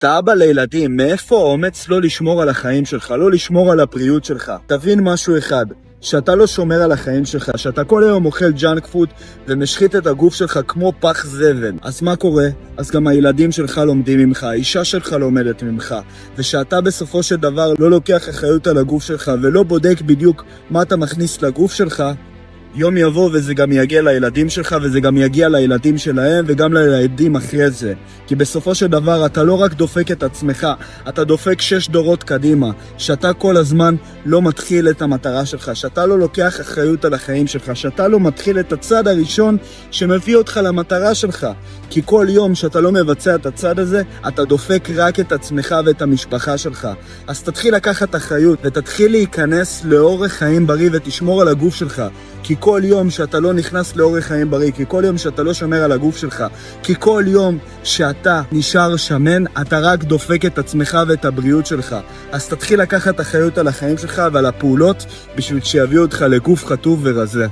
אתה אבא לילדים, מאיפה האומץ לא לשמור על החיים שלך, לא לשמור על הבריאות שלך? תבין משהו אחד, שאתה לא שומר על החיים שלך, שאתה כל היום אוכל ג'אנק פוד ומשחית את הגוף שלך כמו פח זבל. אז מה קורה? אז גם הילדים שלך לומדים ממך, האישה שלך לומדת ממך, ושאתה בסופו של דבר לא לוקח אחריות על הגוף שלך ולא בודק בדיוק מה אתה מכניס לגוף שלך, יום יבוא וזה גם יגיע לילדים שלך וזה גם יגיע לילדים שלהם וגם לילדים אחרי זה. כי בסופו של דבר אתה לא רק דופק את עצמך, אתה דופק 6 דורות קדימה, שאתה כל הזמן לא מתחיל את המטרה שלך, שאתה לא לוקח אחריות על החיים שלך, שאתה לא מתחיל את הצד הראשון שמביא אותך למטרה שלך. כי כל יום שאתה לא מבצע את הצד הזה, אתה דופק רק את עצמך ואת המשפחה שלך. אז תתחיל לקחת אחריות ותתחיל להיכנס לאורך חיים בריא ותשמור על הגוף שלך. כי כל יום שאתה לא נכנס לאורך חיים בריא, כי כל יום שאתה לא שומר על הגוף שלך, כי כל יום שאתה נשאר שמן, אתה רק דופק את עצמך ואת הבריאות שלך. אז תתחיל לקחת אחריות על החיים שלך ועל הפעולות בשביל שיביאו אותך לגוף חטוב ורזה.